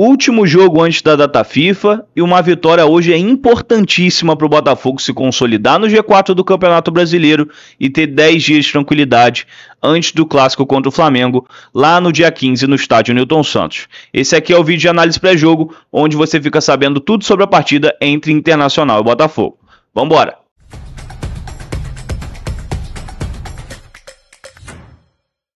Último jogo antes da data FIFA e uma vitória hoje é importantíssima para o Botafogo se consolidar no G4 do Campeonato Brasileiro e ter 10 dias de tranquilidade antes do clássico contra o Flamengo, lá no dia 15 no estádio Newton Santos. Esse aqui é o vídeo de análise pré-jogo, onde você fica sabendo tudo sobre a partida entre Internacional e Botafogo. Vambora!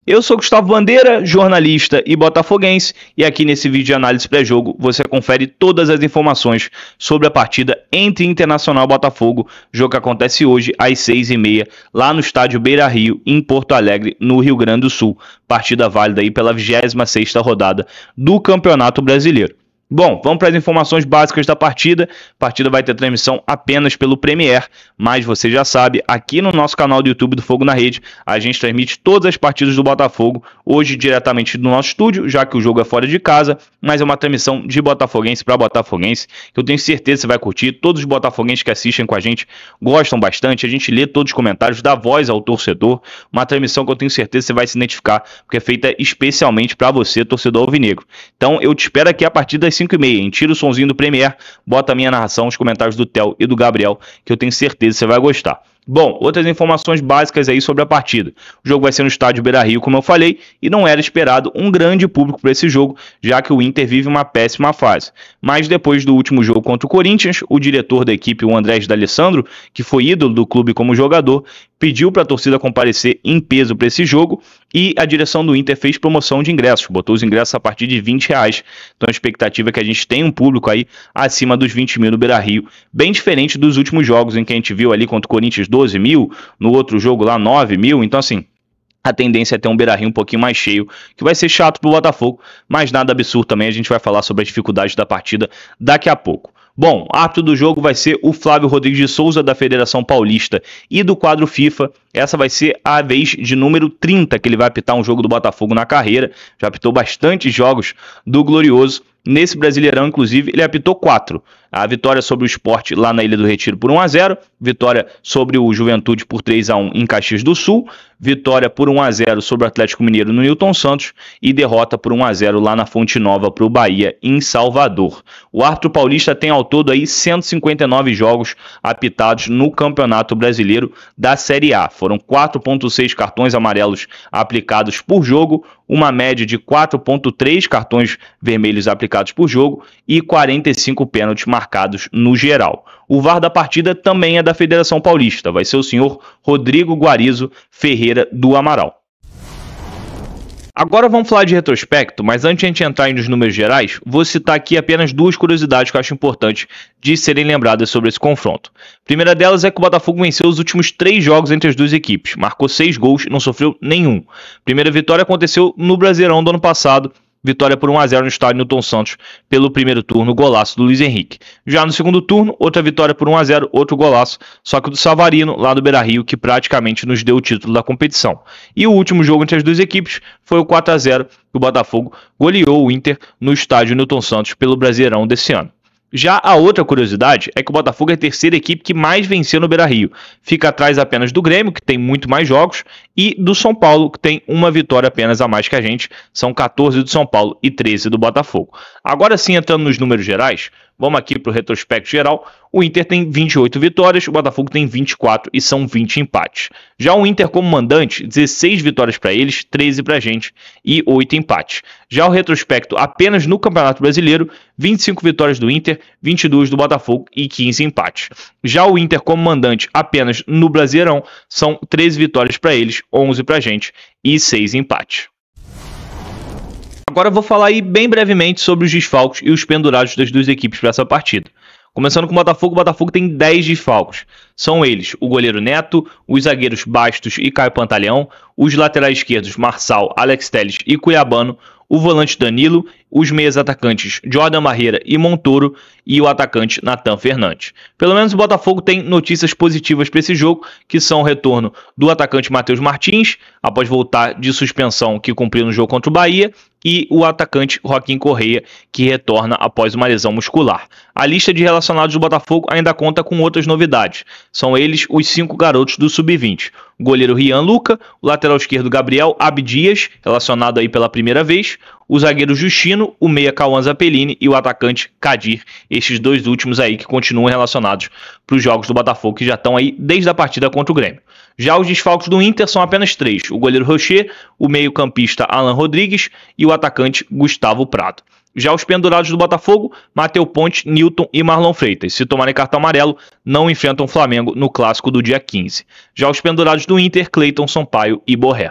Eu sou Gustavo Bandeira, jornalista e botafoguense, e aqui nesse vídeo de análise pré-jogo você confere todas as informações sobre a partida entre Internacional e Botafogo, jogo que acontece hoje às 6h30, lá no estádio Beira-Rio, em Porto Alegre, no Rio Grande do Sul. Partida válida aí pela 26ª rodada do Campeonato Brasileiro. Bom, vamos para as informações básicas da partida. A partida vai ter transmissão apenas pelo Premier, mas você já sabe, aqui no nosso canal do YouTube do Fogo na Rede, a gente transmite todas as partidas do Botafogo, hoje diretamente do nosso estúdio, já que o jogo é fora de casa, mas é uma transmissão de botafoguense para botafoguense, que eu tenho certeza que você vai curtir. Todos os botafoguenses que assistem com a gente gostam bastante, a gente lê todos os comentários, dá voz ao torcedor, uma transmissão que eu tenho certeza que você vai se identificar, porque é feita especialmente para você, torcedor alvinegro. Então eu te espero aqui a partir das 5h30, hein? Tira o sonzinho do Premier, bota a minha narração, os comentários do Theo e do Gabriel, que eu tenho certeza que você vai gostar. Bom, outras informações básicas aí sobre a partida. O jogo vai ser no estádio Beira-Rio, como eu falei, e não era esperado um grande público para esse jogo, já que o Inter vive uma péssima fase. Mas depois do último jogo contra o Corinthians, o diretor da equipe, o Andrés D'Alessandro, que foi ídolo do clube como jogador, pediu para a torcida comparecer em peso para esse jogo, e a direção do Inter fez promoção de ingressos, botou os ingressos a partir de R$20. Então a expectativa é que a gente tenha um público aí acima dos 20 mil no Beira-Rio, bem diferente dos últimos jogos em que a gente viu ali contra o Corinthians 12 mil, no outro jogo lá 9 mil, então assim, a tendência é ter um Beira-Rio um pouquinho mais cheio, que vai ser chato pro Botafogo, mas nada absurdo também, a gente vai falar sobre as dificuldades da partida daqui a pouco. Bom, árbitro do jogo vai ser o Flávio Rodrigues de Souza, da Federação Paulista e do quadro FIFA. Essa vai ser a vez de número 30 que ele vai apitar um jogo do Botafogo na carreira, já apitou bastante jogos do Glorioso. Nesse Brasileirão, inclusive, ele apitou 4. A vitória sobre o Sport lá na Ilha do Retiro por 1-0, vitória sobre o Juventude por 3-1 em Caxias do Sul, vitória por 1-0 sobre o Atlético Mineiro no Newton Santos e derrota por 1-0 lá na Fonte Nova para o Bahia, em Salvador. O árbitro paulista tem ao todo aí 159 jogos apitados no Campeonato Brasileiro da Série A. Foram 4,6 cartões amarelos aplicados por jogo, uma média de 4,3 cartões vermelhos aplicados por jogo e 45 pênaltis marcados no geral. O VAR da partida também é da Federação Paulista, vai ser o senhor Rodrigo Guarizo Ferreira do Amaral. Agora vamos falar de retrospecto, mas antes de a gente entrar nos números gerais, vou citar aqui apenas duas curiosidades que eu acho importantes de serem lembradas sobre esse confronto. A primeira delas é que o Botafogo venceu os últimos 3 jogos entre as duas equipes, marcou 6 gols e não sofreu nenhum. A primeira vitória aconteceu no Brasileirão do ano passado, vitória por 1-0 no estádio Newton Santos pelo primeiro turno, golaço do Luiz Henrique. Já no segundo turno, outra vitória por 1-0, outro golaço, só que do Savarino, lá do Beira-Rio, que praticamente nos deu o título da competição. E o último jogo entre as duas equipes foi o 4-0, que o Botafogo goleou o Inter no estádio Newton Santos pelo Brasileirão desse ano. Já a outra curiosidade é que o Botafogo é a terceira equipe que mais venceu no Beira-Rio. Fica atrás apenas do Grêmio, que tem muito mais jogos, e do São Paulo, que tem uma vitória apenas a mais que a gente. São 14 do São Paulo e 13 do Botafogo. Agora sim, entrando nos números gerais, vamos aqui para o retrospecto geral. O Inter tem 28 vitórias, o Botafogo tem 24 e são 20 empates. Já o Inter como mandante, 16 vitórias para eles, 13 para a gente e 8 empates. Já o retrospecto apenas no Campeonato Brasileiro, 25 vitórias do Inter, 22 do Botafogo e 15 empates. Já o Inter como mandante apenas no Brasileirão, são 13 vitórias para eles, 11 para a gente e 6 empates. Agora eu vou falar aí bem brevemente sobre os desfalques e os pendurados das duas equipes para essa partida. Começando com o Botafogo tem 10 desfalques. São eles o goleiro Neto, os zagueiros Bastos e Caio Pantaleão, os laterais esquerdos Marçal, Alex Telles e Cuiabano, o volante Danilo, os meias atacantes Jordan Barreira e Montoro e o atacante Natan Fernandes. Pelo menos o Botafogo tem notícias positivas para esse jogo, que são o retorno do atacante Matheus Martins, após voltar de suspensão que cumpriu no jogo contra o Bahia, e o atacante Joaquim Correia, que retorna após uma lesão muscular. A lista de relacionados do Botafogo ainda conta com outras novidades. São eles os 5 garotos do Sub-20. O goleiro Rian Luca, o lateral esquerdo Gabriel Abdias, relacionado aí pela primeira vez, o zagueiro Justino, o meia Cauã Zappellini e o atacante Kadir. Estes dois últimos aí que continuam relacionados para os jogos do Botafogo, que já estão aí desde a partida contra o Grêmio. Já os desfalques do Inter são apenas 3. O goleiro Rocher, o meio-campista Alan Rodrigues e o atacante Gustavo Prado. Já os pendurados do Botafogo, Matheus Ponte, Nilton e Marlon Freitas. Se tomarem cartão amarelo, não enfrentam o Flamengo no clássico do dia 15. Já os pendurados do Inter, Cleiton Sampaio e Borré.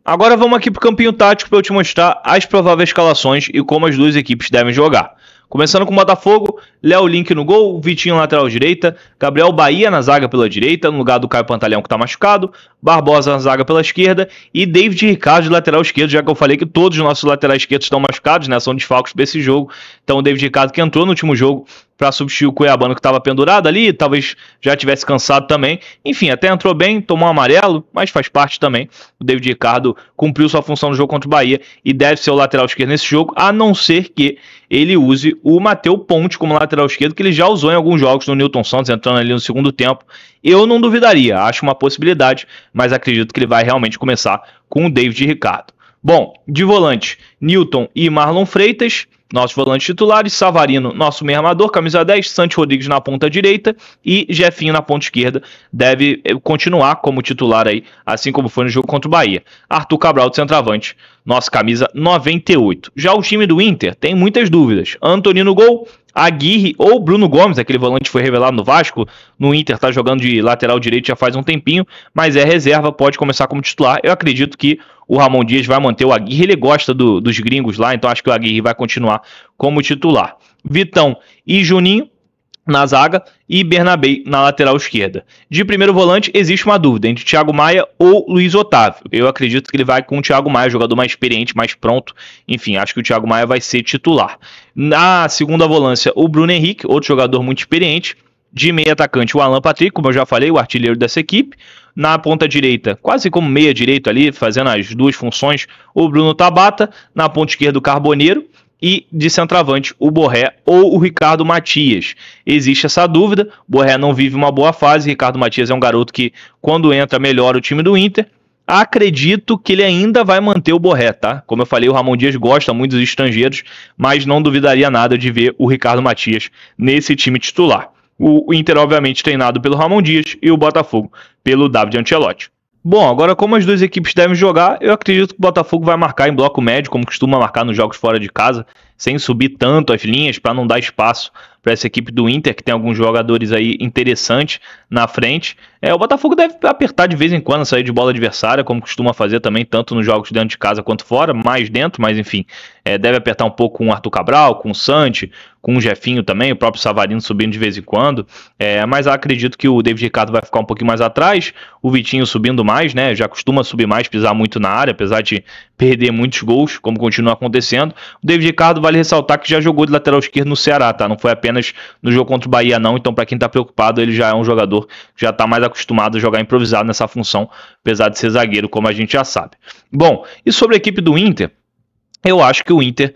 Agora vamos aqui para o campinho tático para eu te mostrar as prováveis escalações e como as duas equipes devem jogar. Começando com o Botafogo, Léo Link no gol, Vitinho lateral direita, Gabriel Bahia na zaga pela direita, no lugar do Caio Pantaleão que está machucado, Barbosa na zaga pela esquerda e David Ricardo de lateral esquerdo, já que eu falei que todos os nossos laterais esquerdos estão machucados, né? São desfalques para esse jogo. Então o David Ricardo que entrou no último jogo para substituir o Cuiabano que estava pendurado ali, talvez já tivesse cansado também. Enfim, até entrou bem, tomou um amarelo, mas faz parte também. O David Ricardo cumpriu sua função no jogo contra o Bahia e deve ser o lateral esquerdo nesse jogo, a não ser que ele use o Matheus Ponte como lateral esquerdo, que ele já usou em alguns jogos no Nilton Santos, entrando ali no segundo tempo. Eu não duvidaria, acho uma possibilidade, mas acredito que ele vai realmente começar com o David Ricardo. Bom, de volante, Nilton e Marlon Freitas, nossos volantes titulares, Savarino, nosso meio armador, camisa 10, Santi Rodrigues na ponta direita e Jefinho na ponta esquerda, deve continuar como titular aí, assim como foi no jogo contra o Bahia. Arthur Cabral de centroavante, nossa camisa 98. Já o time do Inter tem muitas dúvidas. Antony no gol, Aguirre ou Bruno Gomes, aquele volante que foi revelado no Vasco, no Inter está jogando de lateral direito já faz um tempinho, mas é reserva, pode começar como titular. Eu acredito que o Ramon Dias vai manter o Aguirre, ele gosta dos gringos lá, então acho que o Aguirre vai continuar como titular. Vitão e Juninho na zaga e Bernabé na lateral esquerda. De primeiro volante existe uma dúvida entre Thiago Maia ou Luiz Otávio. Eu acredito que ele vai com o Thiago Maia, jogador mais experiente, mais pronto. Enfim, acho que o Thiago Maia vai ser titular. Na segunda volância, o Bruno Henrique, outro jogador muito experiente. De meio atacante, o Alan Patrick, como eu já falei, o artilheiro dessa equipe. Na ponta direita, quase como meia direito ali, fazendo as duas funções, o Bruno Tabata. Na ponta esquerda, o Carboneiro. E de centroavante, o Borré ou o Ricardo Matias. Existe essa dúvida, Borré não vive uma boa fase, Ricardo Matias é um garoto que, quando entra, melhora o time do Inter. Acredito que ele ainda vai manter o Borré, tá? Como eu falei, o Ramon Dias gosta muito dos estrangeiros, mas não duvidaria nada de ver o Ricardo Matias nesse time titular. O Inter, obviamente, treinado pelo Ramon Dias e o Botafogo pelo David Ancelotti. Bom, agora como as duas equipes devem jogar, eu acredito que o Botafogo vai marcar em bloco médio, como costuma marcar nos jogos fora de casa, sem subir tanto as linhas, para não dar espaço para essa equipe do Inter, que tem alguns jogadores aí interessantes na frente. O Botafogo deve apertar de vez em quando, sair de bola adversária, como costuma fazer também, tanto nos jogos dentro de casa quanto fora, mais dentro, mas enfim, deve apertar um pouco com o Arthur Cabral, com o Santi, com o Jefinho também, o próprio Savarino subindo de vez em quando, mas eu acredito que o David Ricardo vai ficar um pouquinho mais atrás, o Vitinho subindo mais, né, já costuma subir mais, pisar muito na área, apesar de perder muitos gols, como continua acontecendo. O David Ricardo, vale ressaltar que já jogou de lateral esquerdo no Ceará, tá? Não foi apenas no jogo contra o Bahia não, então para quem tá preocupado, ele já é um jogador que já tá mais acostumado a jogar improvisado nessa função, apesar de ser zagueiro, como a gente já sabe. Bom, e sobre a equipe do Inter, eu acho que o Inter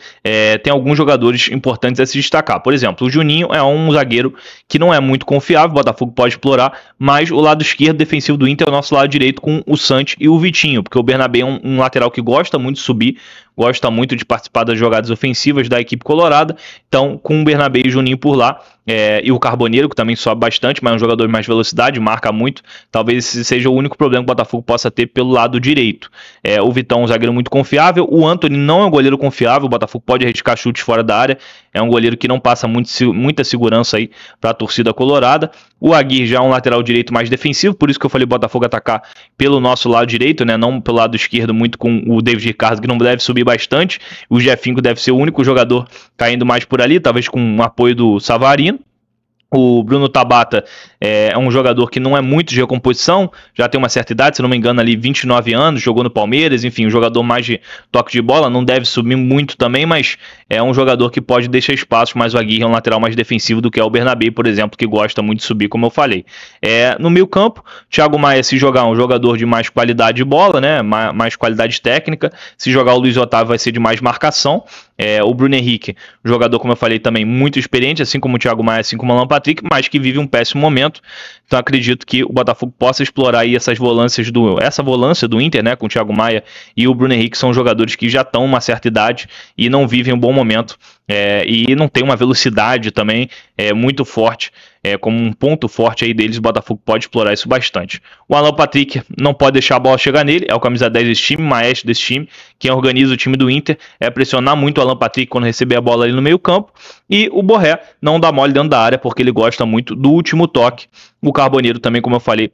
tem alguns jogadores importantes a se destacar. Por exemplo, o Juninho é um zagueiro que não é muito confiável, o Botafogo pode explorar, mas o lado esquerdo defensivo do Inter é o nosso lado direito com o Santi e o Vitinho, porque o Bernabé é um lateral que gosta muito de subir, gosta muito de participar das jogadas ofensivas da equipe colorada. Então, com o Bernabé e o Juninho por lá, e o Carboneiro, que também sobe bastante, mas é um jogador de mais velocidade, marca muito, talvez esse seja o único problema que o Botafogo possa ter pelo lado direito. O Vitão é um zagueiro muito confiável, o Antony não é um goleiro confiável, o Botafogo pode arriscar chutes fora da área, é um goleiro que não passa muita segurança aí para a torcida colorada. O Aguirre já é um lateral direito mais defensivo, por isso que eu falei Botafogo atacar pelo nosso lado direito, né, não pelo lado esquerdo, muito com o David Ricardo, que não deve subir bastante. O Jefinho deve ser o único jogador caindo mais por ali, talvez com o apoio do Savarino. O Bruno Tabata é um jogador que não é muito de recomposição, já tem uma certa idade, se não me engano ali 29 anos, jogou no Palmeiras, enfim, um jogador mais de toque de bola, não deve subir muito também, mas é um jogador que pode deixar espaços, mas o Aguirre é um lateral mais defensivo do que é o Bernabé, por exemplo, que gosta muito de subir, como eu falei. No meio campo, Thiago Maia, se jogar um jogador de mais qualidade de bola, né, mais qualidade técnica, se jogar o Luiz Otávio vai ser de mais marcação. O Bruno Henrique, jogador, como eu falei, também muito experiente, assim como o Thiago Maia, assim como o Alan Patrick, mas que vive um péssimo momento. Então acredito que o Botafogo possa explorar aí essa volância do Inter, né, com o Thiago Maia e o Bruno Henrique, são jogadores que já estão uma certa idade e não vivem um bom momento, e não tem uma velocidade também muito forte, como um ponto forte aí deles. O Botafogo pode explorar isso bastante. O Alan Patrick não pode deixar a bola chegar nele, é o camisa 10 desse time, maestro desse time, quem organiza o time do Inter, pressionar muito o Alan Patrick quando receber a bola ali no meio campo, e o Borré não dá mole dentro da área, porque ele gosta muito do último toque. O Carboneiro também, como eu falei,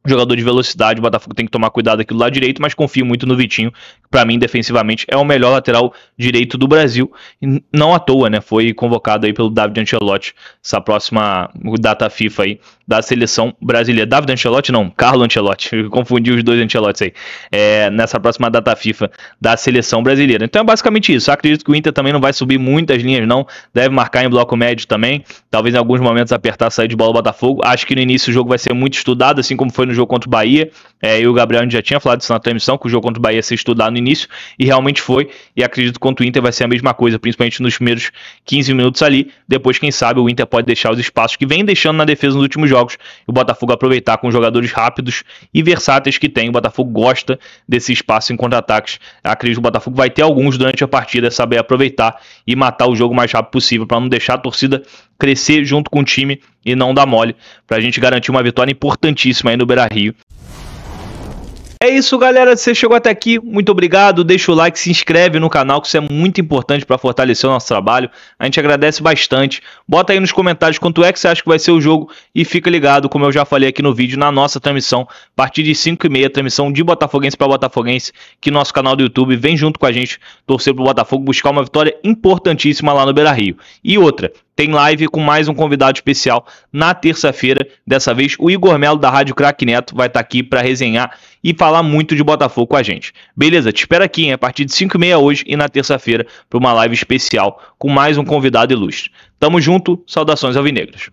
jogador de velocidade, o Botafogo tem que tomar cuidado aqui do lado direito, mas confio muito no Vitinho, que para mim, defensivamente, é o melhor lateral direito do Brasil, e não à toa, né, foi convocado aí pelo David Ancelotti, essa próxima data FIFA aí, da seleção brasileira. David Ancelotti não, Carlo Ancelotti, eu confundi os dois Ancelotti aí, nessa próxima data FIFA da seleção brasileira. Então é basicamente isso. Eu acredito que o Inter também não vai subir muitas linhas não, deve marcar em bloco médio também, talvez em alguns momentos apertar a saída de bola do Botafogo. Acho que no início o jogo vai ser muito estudado, assim como foi no jogo contra o Bahia, e o Gabriel já tinha falado isso na transmissão, que o jogo contra o Bahia ia ser estudado no início, e realmente foi, e acredito que contra o Inter vai ser a mesma coisa, principalmente nos primeiros 15 minutos ali. Depois, quem sabe, o Inter pode deixar os espaços que vem deixando na defesa nos últimos jogos, e o Botafogo aproveitar com jogadores rápidos e versáteis que tem. O Botafogo gosta desse espaço em contra-ataques. Acredito que o Botafogo vai ter alguns durante a partida, saber aproveitar e matar o jogo o mais rápido possível, para não deixar a torcida crescer junto com o time e não dar mole, para a gente garantir uma vitória importantíssima aí no Beira-Rio. É isso, galera. Você chegou até aqui, muito obrigado. Deixa o like, se inscreve no canal, que isso é muito importante para fortalecer o nosso trabalho. A gente agradece bastante. Bota aí nos comentários quanto é que você acha que vai ser o jogo e fica ligado, como eu já falei aqui no vídeo, na nossa transmissão, a partir de 5h30, transmissão de Botafoguense para Botafoguense, que nosso canal do YouTube vem junto com a gente torcer pro Botafogo buscar uma vitória importantíssima lá no Beira-Rio. E outra, tem live com mais um convidado especial na terça-feira. Dessa vez, o Igor Melo, da Rádio Craque Neto, vai estar aqui para resenhar e falar muito de Botafogo com a gente. Beleza? Te espero aqui, hein? A partir de 5h30 hoje e na terça-feira para uma live especial com mais um convidado ilustre. Tamo junto, saudações alvinegras.